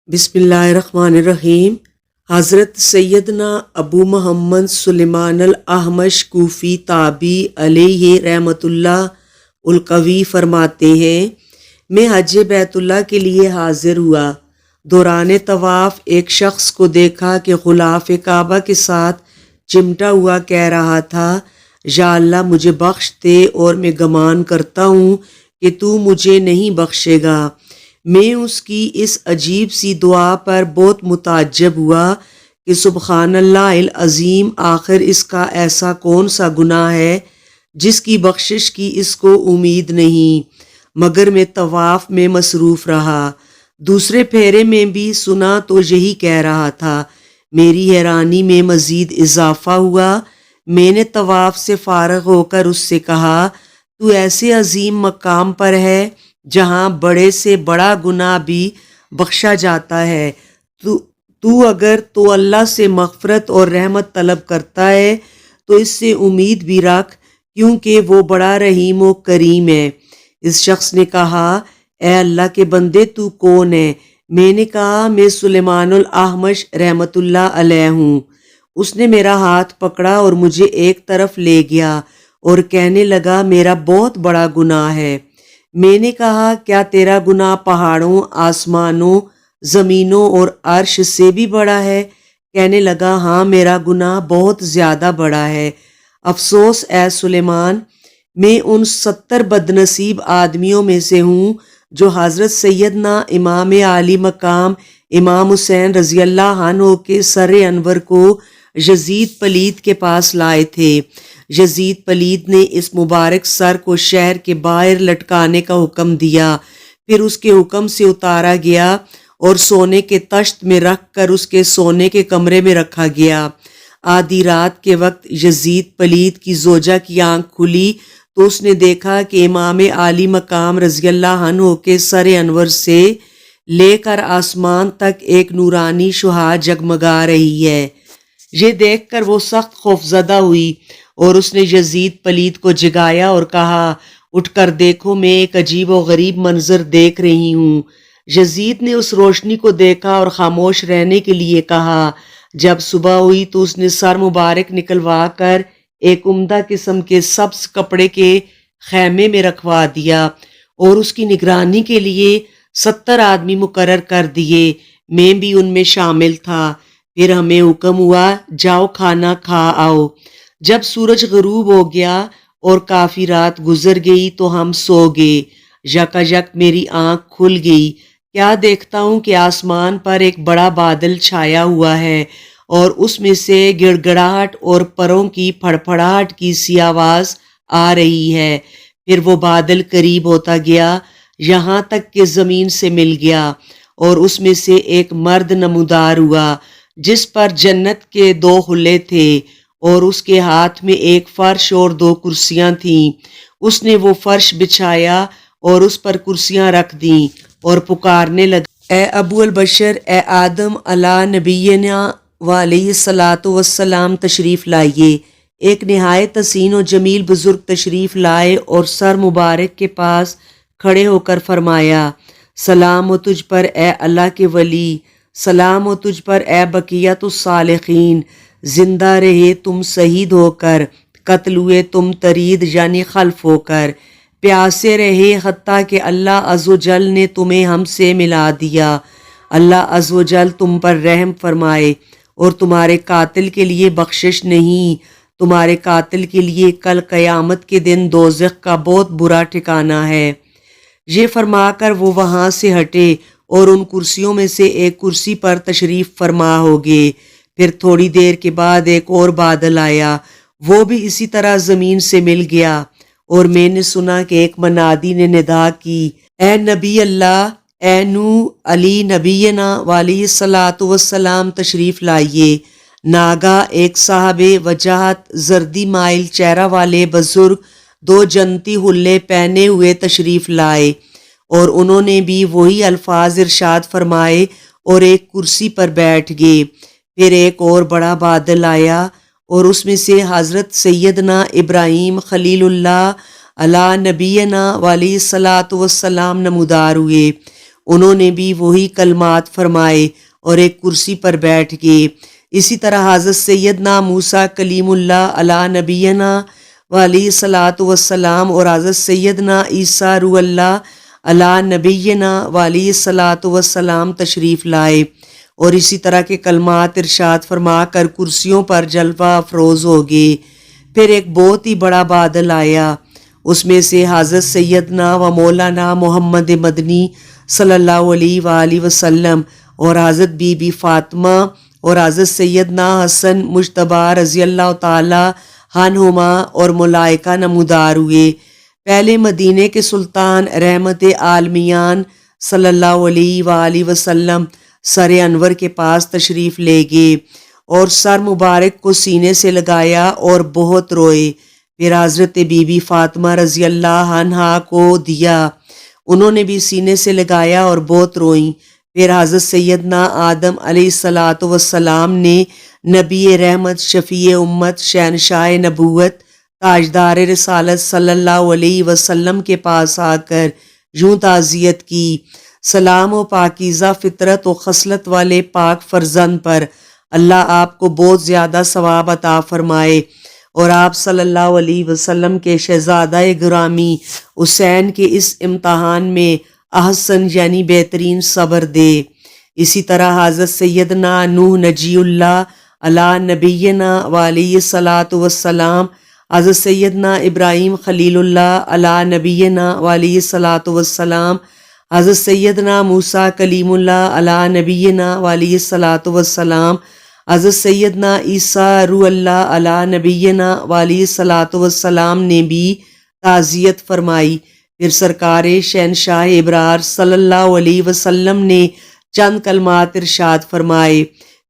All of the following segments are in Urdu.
بسم اللہ الرحمن الرحیم۔ حضرت سیدنا ابو محمد سلیمان الاحمش کوفی تابعی علیہ رحمۃ اللہ القوی فرماتے ہیں، میں حج بیت اللہ کے لیے حاضر ہوا۔ دوران طواف ایک شخص کو دیکھا کہ غلاف کعبہ کے ساتھ چمٹا ہوا کہہ رہا تھا، یا اللہ مجھے بخش دے اور میں گمان کرتا ہوں کہ تو مجھے نہیں بخشے گا۔ میں اس کی اس عجیب سی دعا پر بہت متعجب ہوا کہ سبحان اللہ العظیم، آخر اس کا ایسا کون سا گناہ ہے جس کی بخشش کی اس کو امید نہیں، مگر میں طواف میں مصروف رہا۔ دوسرے پھیرے میں بھی سنا تو یہی کہہ رہا تھا۔ میری حیرانی میں مزید اضافہ ہوا۔ میں نے طواف سے فارغ ہو کر اس سے کہا، تو ایسے عظیم مقام پر ہے جہاں بڑے سے بڑا گناہ بھی بخشا جاتا ہے، تو اگر تو اللہ سے مغفرت اور رحمت طلب کرتا ہے تو اس سے امید بھی رکھ، کیونکہ وہ بڑا رحیم و کریم ہے۔ اس شخص نے کہا، اے اللہ کے بندے تو کون ہے؟ میں نے کہا، میں سلیمان الاحمش رحمۃ اللہ علیہ ہوں۔ اس نے میرا ہاتھ پکڑا اور مجھے ایک طرف لے گیا اور کہنے لگا، میرا بہت بڑا گناہ ہے۔ میں نے کہا، کیا تیرا گناہ پہاڑوں، آسمانوں، زمینوں اور عرش سے بھی بڑا ہے؟ کہنے لگا، ہاں میرا گناہ بہت زیادہ بڑا ہے۔ افسوس اے سلیمان، میں ان 70 بدنصیب آدمیوں میں سے ہوں جو حضرت سیدنا امام عالی مقام امام حسین رضی اللہ عنہ کے سر انور کو یزید پلید کے پاس لائے تھے۔ یزید پلید نے اس مبارک سر کو شہر کے باہر لٹکانے کا حکم دیا، پھر اس کے حکم سے اتارا گیا اور سونے کے تشت میں رکھ کر اس کے سونے کے کمرے میں رکھا گیا۔ آدھی رات کے وقت یزید پلید کی زوجہ کی آنکھ کھلی تو اس نے دیکھا کہ امام عالی مقام رضی اللہ عنہ کے سر انور سے لے کر آسمان تک ایک نورانی شعاع جگمگا رہی ہے۔ یہ دیکھ کر وہ سخت خوفزدہ ہوئی اور اس نے یزید پلید کو جگایا اور کہا، اٹھ کر دیکھو، میں ایک عجیب و غریب منظر دیکھ رہی ہوں۔ یزید نے اس روشنی کو دیکھا اور خاموش رہنے کے لیے کہا۔ جب صبح ہوئی تو اس نے سر مبارک نکلوا کر ایک عمدہ قسم کے سبز کپڑے کے خیمے میں رکھوا دیا اور اس کی نگرانی کے لیے 70 آدمی مقرر کر دیے۔ میں بھی ان میں شامل تھا۔ پھر ہمیں حکم ہوا، جاؤ کھانا کھا آؤ۔ جب سورج غروب ہو گیا اور کافی رات گزر گئی تو ہم سو گئے۔ یکایک میری آنکھ کھل گئی۔ کیا دیکھتا ہوں کہ آسمان پر ایک بڑا بادل چھایا ہوا ہے اور اس میں سے گڑ گڑاہٹ اور پروں کی پھڑپھڑاہٹ کی سی آواز آ رہی ہے۔ پھر وہ بادل قریب ہوتا گیا، یہاں تک کہ زمین سے مل گیا اور اس میں سے ایک مرد نمودار ہوا جس پر جنت کے 2 حلے تھے اور اس کے ہاتھ میں ایک فرش اور 2 کرسیاں تھیں۔ اس نے وہ فرش بچھایا اور اس پر کرسیاں رکھ دیں اور پکارنے لگا، اے ابو البشر، اے آدم علی نبینا وعلیہ الصلاۃ والسلام، تشریف لائیے۔ ایک نہایت حسین و جمیل بزرگ تشریف لائے اور سر مبارک کے پاس کھڑے ہو کر فرمایا، سلام ہو تجھ پر اے اللہ کے ولی، سلام ہو تجھ پر اے بقیت الصالحین، زندہ رہے تم شہید ہو کر، قتل ہوئے تم ترید یعنی خلف ہو کر، پیاسے رہے حتیٰ کہ اللہ عز و جل نے تمہیں ہم سے ملا دیا۔ اللہ عز و جل تم پر رحم فرمائے اور تمہارے قاتل کے لیے بخشش نہیں، تمہارے قاتل کے لیے کل قیامت کے دن دوزخ کا بہت برا ٹھکانہ ہے۔ یہ فرما کر وہ وہاں سے ہٹے اور ان کرسیوں میں سے ایک کرسی پر تشریف فرما ہو گئے۔ پھر تھوڑی دیر کے بعد ایک اور بادل آیا، وہ بھی اسی طرح زمین سے مل گیا اور میں نے سنا کہ ایک منادی نے ندا کی، اے نبی اللہ، اے نو علی نبینا وعلیہ الصلاۃ والسلام، تشریف لائیے۔ ناگاہ ایک صاحب وجاہت زردی مائل چہرہ والے بزرگ 2 جنتی حلے پہنے ہوئے تشریف لائے اور انہوں نے بھی وہی الفاظ ارشاد فرمائے اور ایک کرسی پر بیٹھ گئے۔ پھر ایک اور بڑا بادل آیا اور اس میں سے حضرت سیدنا ابراہیم خلیل اللہ علی نبینا وعلیہ الصلاۃ والسلام نمودار ہوئے۔ انہوں نے بھی وہی کلمات فرمائے اور ایک کرسی پر بیٹھ گئے۔ اسی طرح حضرت سیدنا موسیٰ کلیم اللہ علیہ نبینا وعلیہ الصلاۃ والسلام اور حضرت سیدنا عیسیٰ روح اللہ علیہ نبینا وعلیہ الصلاۃ والسلام تشریف لائے اور اسی طرح کے کلمات ارشاد فرما کر کرسیوں پر جلوہ افروز ہو گئے۔ پھر ایک بہت ہی بڑا بادل آیا، اس میں سے حضرت سیدنا و مولانا محمد مدنی صلی اللہ علیہ وآلہ وسلم اور حضرت بی بی فاطمہ اور حضرت سیدنا حسن مجتبیٰ رضی اللہ تعالی عنہما اور ملائکہ نمودار ہوئے۔ پہلے مدینے کے سلطان رحمت عالمیان صلی اللہ علیہ وآلہ وسلم سر انور کے پاس تشریف لے گئے اور سر مبارک کو سینے سے لگایا اور بہت روئے۔ پھر حضرت بی بی فاطمہ رضی اللہ عنہا کو دیا، انہوں نے بھی سینے سے لگایا اور بہت روئیں۔ پھر حضرت سیدنا آدم علیہ الصلاۃ والسلام نے نبی رحمت، شفیع امت، شہنشاہ نبوت، تاجدار رسالت صلی اللہ علیہ وسلم کے پاس آ کر یوں تعزیت کی: سلام و پاکیزہ فطرت و خصلت والے پاک فرزند پر اللہ آپ کو بہت زیادہ ثواب عطا فرمائے اور آپ صلی اللہ علیہ وسلم کے شہزادہ گرامی حسین کے اس امتحان میں احسن یعنی بہترین صبر دے۔ اسی طرح حضرت سیدنا نوح نجی اللہ علیہ نبینا وعلیہ الصلاۃ والسلام، حضرت سیدنا ابراہیم خلیل اللہ علیہ نبینا وعلیہ الصلاۃ والسلام، حضرت سیدنا موسیٰ کلیم اللہ علیہ نبینا وعلیہ الصلاۃ والسلام، حضرت سیدنا عیسیٰ روح اللہ علیہ نبینا وعلیہ الصلاۃ والسلام نے بھی تعزیت فرمائی۔ پھر سرکار شہنشاہ ابرار صلی اللہ علیہ وسلم نے چند کلمات ارشاد فرمائے۔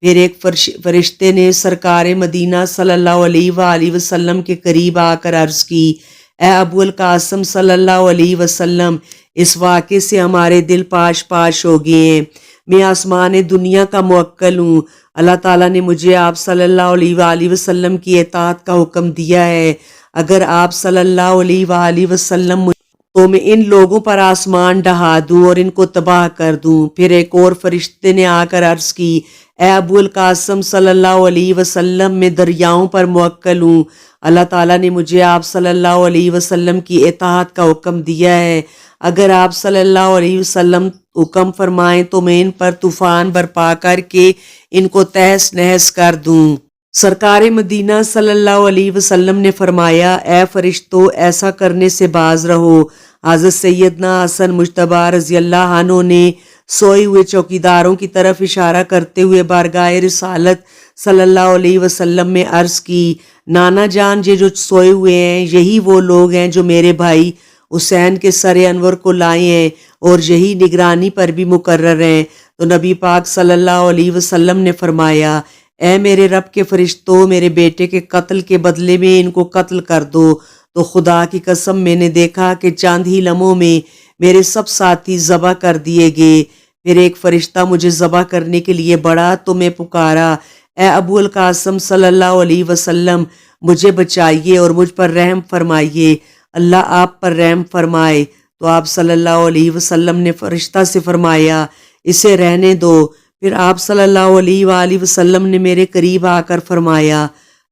پھر ایک فرشتے نے سرکار مدینہ صلی اللہ علیہ وآلہ وسلم کے قریب آ کر عرض کی: اے ابو القاسم صلی اللہ علیہ وسلم، اس واقعے سے ہمارے دل پاش پاش ہو گئے ہیں۔ میں آسمان دنیا کا موکل ہوں، اللہ تعالیٰ نے مجھے آپ صلی اللہ علیہ وآلہ وسلم کی اطاعت کا حکم دیا ہے۔ اگر آپ صلی اللہ علیہ وآلہ وسلم تو میں ان لوگوں پر آسمان ڈھا دوں اور ان کو تباہ کر دوں۔ پھر ایک اور فرشتے نے آ کر عرض کی: اے ابو القاسم صلی اللہ علیہ وسلم، میں دریاؤں پر موکل ہوں، اللہ تعالیٰ نے مجھے آپ صلی اللہ علیہ وسلم کی اطاعت کا حکم دیا ہے۔ اگر آپ صلی اللہ علیہ وسلم حکم فرمائیں تو میں ان پر طوفان برپا کر کے ان کو تہس نہس کر دوں۔ سرکار مدینہ صلی اللہ علیہ وسلم نے فرمایا: اے فرشتوں، ایسا کرنے سے باز رہو۔ حضرت سیدنا حسن مجتبیٰ رضی اللہ عنہ نے سوئے ہوئے چوکیداروں کی طرف اشارہ کرتے ہوئے بارگاہ رسالت صلی اللہ علیہ وسلم میں عرض کی: نانا جان، یہ جو سوئے ہوئے ہیں یہی وہ لوگ ہیں جو میرے بھائی حسین کے سر انور کو لائے ہیں اور یہی نگرانی پر بھی مقرر ہیں۔ تو نبی پاک صلی اللہ علیہ وسلم نے فرمایا: اے میرے رب کے فرشتوں، میرے بیٹے کے قتل کے بدلے میں ان کو قتل کر دو۔ تو خدا کی قسم میں نے دیکھا کہ چند ہی لمحوں میں میرے سب ساتھی ذبح کر دیے گئے۔ پھر ایک فرشتہ مجھے ذبح کرنے کے لیے بڑھا تو میں پکارا: اے ابو القاسم صلی اللہ علیہ وسلم، مجھے بچائیے اور مجھ پر رحم فرمائیے، اللہ آپ پر رحم فرمائے۔ تو آپ صلی اللہ علیہ وسلم نے فرشتہ سے فرمایا: اسے رہنے دو۔ پھر آپ صلی اللہ علیہ وآلہ وسلم نے میرے قریب آ کر فرمایا: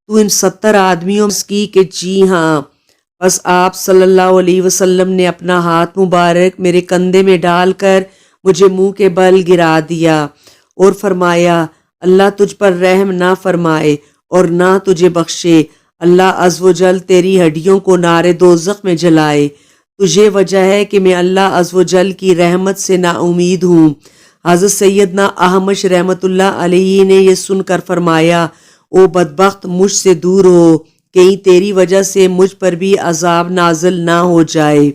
تو ان 70 آدمیوں کی؟ کہ جی ہاں۔ بس آپ صلی اللہ علیہ وسلم نے اپنا ہاتھ مبارک میرے کندھے میں ڈال کر مجھے منہ کے بل گرا دیا اور فرمایا: اللہ تجھ پر رحم نہ فرمائے اور نہ تجھے بخشے، اللہ عز و جل تیری ہڈیوں کو نار دوزخ میں جلائے۔ تجھے وجہ ہے کہ میں اللہ عز و جل کی رحمت سے نا امید ہوں۔ حضرت سیدنا احمش رحمت اللہ علیہ نے یہ سن کر فرمایا: او بدبخت، مجھ سے دور ہو، کہیں تیری وجہ سے مجھ پر بھی عذاب نازل نہ ہو جائے۔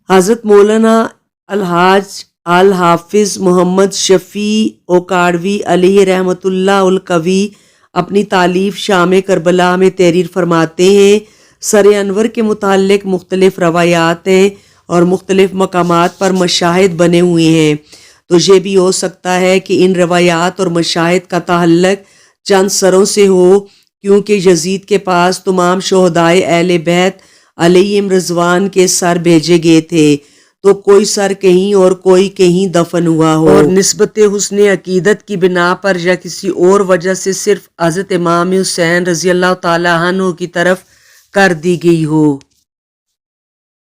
حضرت مولانا الحاج الحافظ محمد شفیع اوکاڑوی علیہ رحمت اللہ القوی اپنی تالیف شام کربلا میں تحریر فرماتے ہیں: سر انور کے متعلق مختلف روایات ہیں اور مختلف مقامات پر مشاہد بنے ہوئے ہیں، تو یہ بھی ہو سکتا ہے کہ ان روایات اور مشاہد کا تعلق چند سروں سے ہو، کیونکہ یزید کے پاس تمام شہدائے اہل بیت علیہم رضوان کے سر بھیجے گئے تھے، تو کوئی سر کہیں اور کوئی کہیں دفن ہوا ہو، اور نسبت حسن عقیدت کی بنا پر یا کسی اور وجہ سے صرف حضرت امام حسین رضی اللہ تعالیٰ عنہ کی طرف کر دی گئی ہو۔